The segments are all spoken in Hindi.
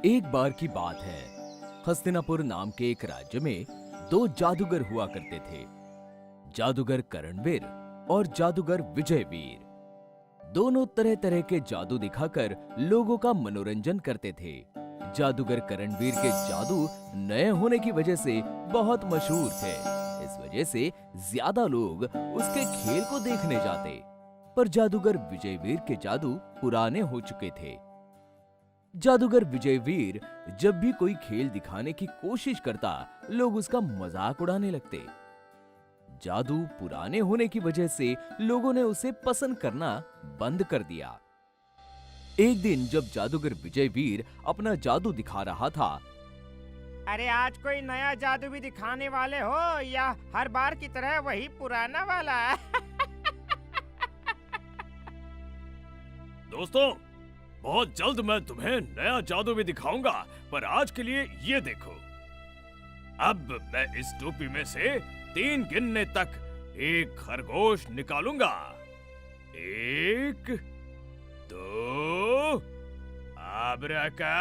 एक बार की बात है। हस्तिनापुर नाम के एक राज्य में दो जादूगर हुआ करते थे। जादूगर करणवीर और जादूगर विजयवीर। दोनों तरह तरह के जादू दिखाकर लोगों का मनोरंजन करते थे। जादूगर करणवीर के जादू नए होने की वजह से बहुत मशहूर थे। इस वजह से ज्यादा लोग उसके खेल को देखने जाते। पर जादूगर विजयवीर के जादू पुराने हो चुके थे। जादूगर विजयवीर जब भी कोई खेल दिखाने की कोशिश करता, लोग उसका मजाक उड़ाने लगते। जादू पुराने होने की वजह से लोगों ने उसे पसंद करना बंद कर दिया। एक दिन जब जादूगर विजयवीर अपना जादू दिखा रहा था, अरे आज कोई नया जादू भी दिखाने वाले हो या हर बार की तरह वही पुराना वाला? दोस्तों, बहुत जल्द मैं तुम्हें नया जादू भी दिखाऊंगा, पर आज के लिए ये देखो। अब मैं इस टोपी में से 3 गिनने तक एक खरगोश निकालूंगा। 1 2 आब्राका।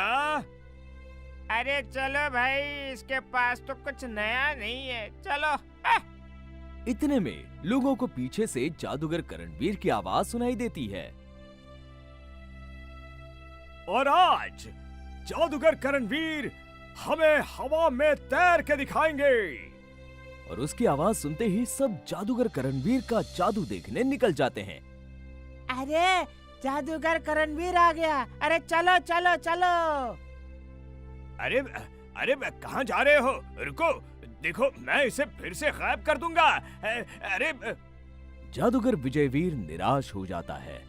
अरे चलो भाई, इसके पास तो कुछ नया नहीं है, चलो। इतने में लोगों को पीछे से जादूगर करणवीर की आवाज सुनाई देती है। और आज जादूगर करणवीर हमें हवा में तैर के दिखाएंगे। और उसकी आवाज सुनते ही सब जादूगर करणवीर का जादू देखने निकल जाते हैं। अरे जादूगर करणवीर आ गया, अरे चलो चलो चलो। अरे अरे कहाँ जा रहे हो? रुको, देखो मैं इसे फिर से गायब कर दूंगा। अरे जादूगर विजयवीर निराश हो जाता है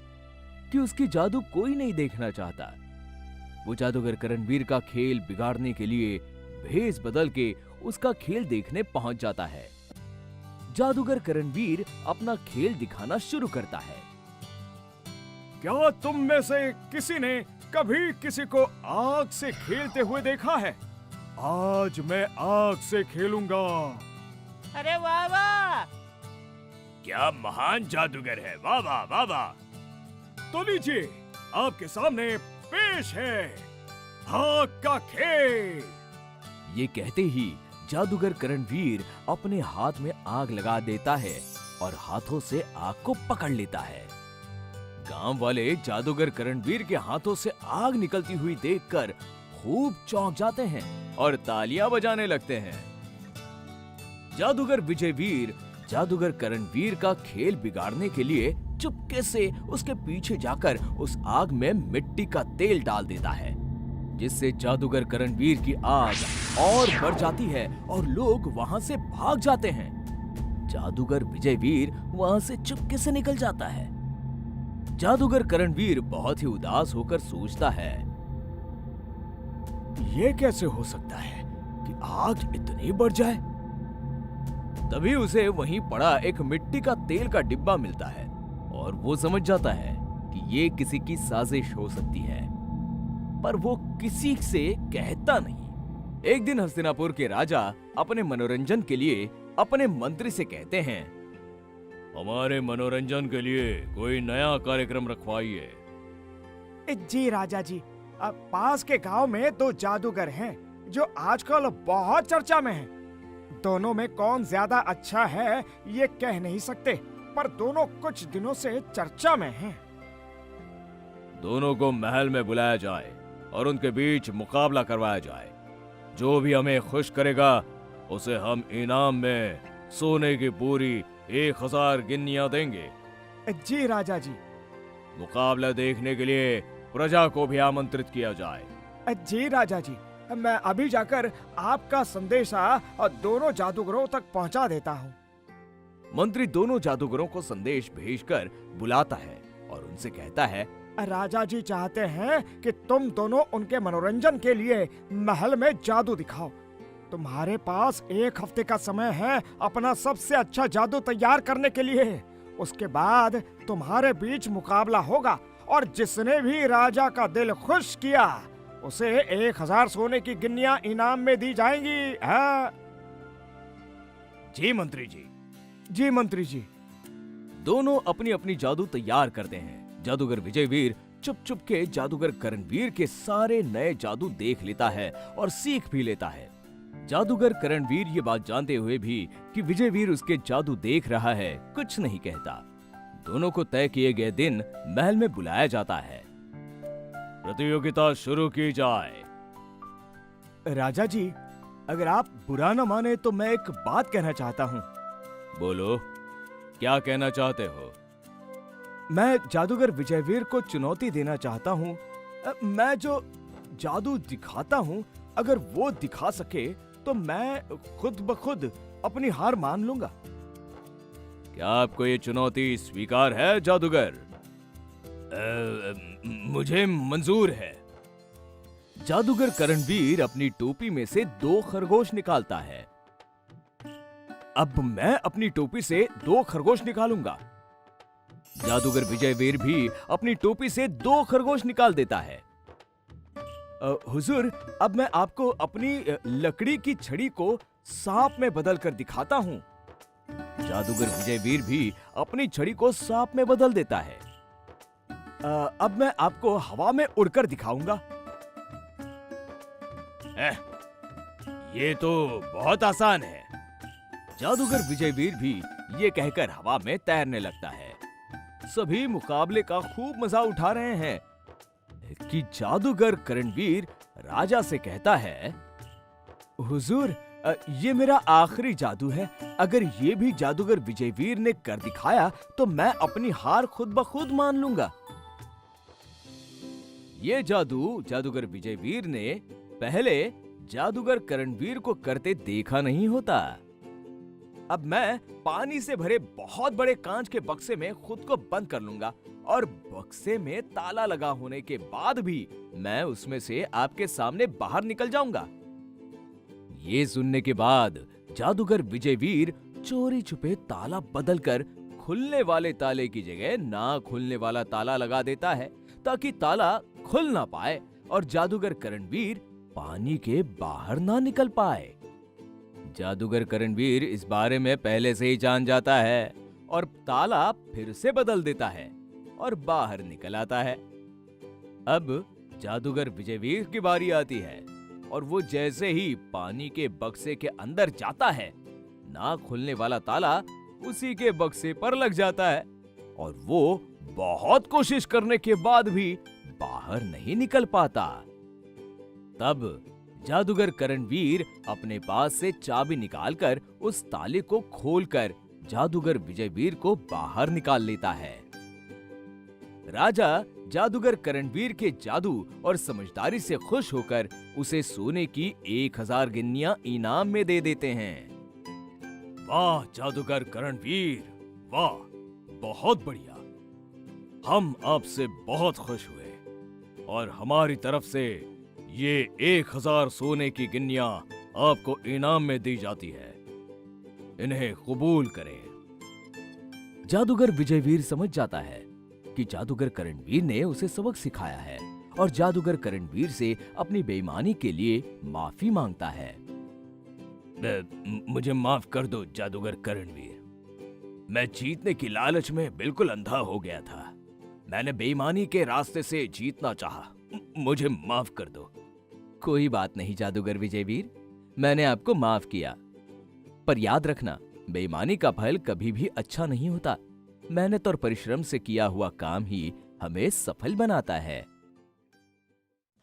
कि उसकी जादू कोई नहीं देखना चाहता। वो जादूगर करणवीर का खेल बिगाड़ने के लिए भेष बदल के उसका खेल देखने पहुंच जाता है। जादूगर करणवीर अपना खेल दिखाना शुरू करता है। क्या तुम में से किसी ने कभी किसी को आग से खेलते हुए देखा है? आज मैं आग से खेलूंगा। अरे वाह वाह, क्या महान जादूगर है! वाह वाह वाह वाह। तो लीजिए, आपके सामने पेश है आग का खेल। ये कहते ही जादूगर करणवीर अपने हाथ में आग लगा देता है और हाथों से आग को पकड़ लेता है। गांव वाले जादूगर करणवीर के हाथों से आग निकलती हुई देखकर खूब चौंक जाते हैं और तालियां बजाने लगते हैं। जादूगर विजयवीर जादूगर करणवीर का खेल बिगाड़ने के लिए चुपके से उसके पीछे जाकर उस आग में मिट्टी का तेल डाल देता है, जिससे जादूगर करणवीर की आग और बढ़ जाती है और लोग वहां से भाग जाते हैं। जादूगर विजयवीर वहां से चुपके से निकल जाता है। जादूगर करणवीर बहुत ही उदास होकर सोचता है, ये कैसे हो सकता है कि आग इतनी बढ़ जाए। तभी उसे वहीं पड़ा एक मिट्टी का तेल का डिब्बा मिलता है और वो समझ जाता है कि ये किसी की साजिश हो सकती है, पर वो किसी से कहता नहीं। एक दिन हस्तिनापुर के राजा अपने मनोरंजन के लिए अपने मंत्री से कहते हैं, हमारे मनोरंजन के लिए कोई नया कार्यक्रम रखवाइए। जी राजा जी, अब पास के गांव में 2 जादूगर हैं जो आजकल बहुत चर्चा में हैं। दोनों में कौन ज्यादा अच्छा है ये कह नहीं सकते, पर दोनों कुछ दिनों से चर्चा में हैं। दोनों को महल में बुलाया जाए और उनके बीच मुकाबला करवाया जाए। जो भी हमें खुश करेगा उसे हम इनाम में सोने की पूरी 1000 गिन्नियां देंगे। जी राजा जी। मुकाबला देखने के लिए प्रजा को भी आमंत्रित किया जाए। जी राजा जी, मैं अभी जाकर आपका संदेशा दोनों जादूगरों तक पहुंचा देता हूँ। मंत्री दोनों जादूगरों को संदेश भेजकर बुलाता है और उनसे कहता है, राजा जी चाहते हैं कि तुम दोनों उनके मनोरंजन के लिए महल में जादू दिखाओ। तुम्हारे पास 1 हफ्ते का समय है अपना सबसे अच्छा जादू तैयार करने के लिए। उसके बाद तुम्हारे बीच मुकाबला होगा और जिसने भी राजा का दिल खुश किया उसे 1000 सोने की गिन्नियां इनाम में दी जाएंगी। हाँ? जी मंत्री जी। जी मंत्री जी। दोनों अपनी अपनी जादू तैयार करते हैं। जादूगर विजयवीर चुप चुप के जादूगर करणवीर के सारे नए जादू देख लेता है और सीख भी लेता है। जादूगर करणवीर ये बात जानते हुए भी कि विजयवीर उसके जादू देख रहा है, कुछ नहीं कहता। दोनों को तय किए गए दिन महल में बुलाया जाता है। प्रतियोगिता शुरू की जाए। राजा जी, अगर आप बुरा न माने तो मैं एक बात कहना चाहता हूँ। बोलो, क्या कहना चाहते हो? मैं जादूगर विजयवीर को चुनौती देना चाहता हूँ। मैं जो जादू दिखाता हूँ, अगर वो दिखा सके तो मैं खुद ब खुद अपनी हार मान लूंगा। क्या आपको ये चुनौती स्वीकार है जादूगर? मुझे मंजूर है। जादूगर करणवीर अपनी टोपी में से 2 खरगोश निकालता है। अब मैं अपनी टोपी से 2 खरगोश निकालूंगा। जादूगर विजयवीर भी अपनी टोपी से 2 खरगोश निकाल देता है। हुजूर, अब मैं आपको अपनी लकड़ी की छड़ी को सांप में बदल कर दिखाता हूँ। जादूगर विजयवीर भी अपनी छड़ी को सांप में बदल देता है। अब मैं आपको हवा में उड़कर दिखाऊंगा। ये तो बहुत आसान है। जादूगर विजयवीर भी ये कहकर हवा में तैरने लगता है। सभी मुकाबले का खूब मजा उठा रहे हैं कि जादूगर करणवीर राजा से कहता है, हुजूर, ये मेरा आखिरी जादू है। अगर ये भी जादूगर विजयवीर ने कर दिखाया तो मैं अपनी हार खुद ब खुद मान लूंगा। ये जादू जादूगर विजयवीर ने पहले जादूगर करणवीर को करते देखा नहीं होता। अब मैं पानी से भरे बहुत बड़े कांच के बक्से में खुद को बंद कर लूंगा और बक्से में ताला लगा होने के बाद भी मैं उसमें से आपके सामने बाहर निकल जाऊंगा। ये सुनने के बाद जादूगर विजयवीर चोरी छुपे ताला बदलकर खुलने वाले ताले की जगह ना खुलने वाला ताला लगा देता है, ताकि ताला खुल ना पाए और जादूगर करणवीर पानी के बाहर ना निकल पाए। जादूगर करणवीर इस बारे में पहले से ही जान जाता है और ताला फिर से बदल देता है और बाहर निकल आता है। अब जादूगर विजयवीर की बारी आती है और वो जैसे ही पानी के बक्से के अंदर जाता है, ना खुलने वाला ताला उसी के बक्से पर लग जाता है और वो बहुत कोशिश करने के बाद भी बाहर नहीं निकल पाता। तब जादूगर करणवीर अपने पास से चाबी निकालकर उस ताले को खोलकर जादूगर विजयवीर को बाहर निकाल लेता है। राजा जादूगर करणवीर के जादू और समझदारी से खुश होकर उसे सोने की 1000 गिन्नियां इनाम में दे देते हैं। वाह जादूगर करणवीर, वाह, बहुत बढ़िया। हम आपसे बहुत खुश हुए और हमारी तरफ से ये 1000 सोने की गिन्नियां आपको इनाम में दी जाती है। इन्हें कबूल करें। जादूगर विजयवीर समझ जाता है कि जादूगर करणवीर ने उसे सबक सिखाया है और जादूगर करणवीर से अपनी बेईमानी के लिए माफी मांगता है। मुझे माफ कर दो जादूगर करणवीर। मैं जीतने की लालच में बिल्कुल अंधा हो गया था। मैंने बेईमानी के रास्ते से जीतना चाहा। मुझे माफ कर दो। कोई बात नहीं जादूगर विजयवीर, मैंने आपको माफ किया। पर याद रखना, बेईमानी का फल कभी भी अच्छा नहीं होता। मेहनत और परिश्रम से किया हुआ काम ही हमें सफल बनाता है।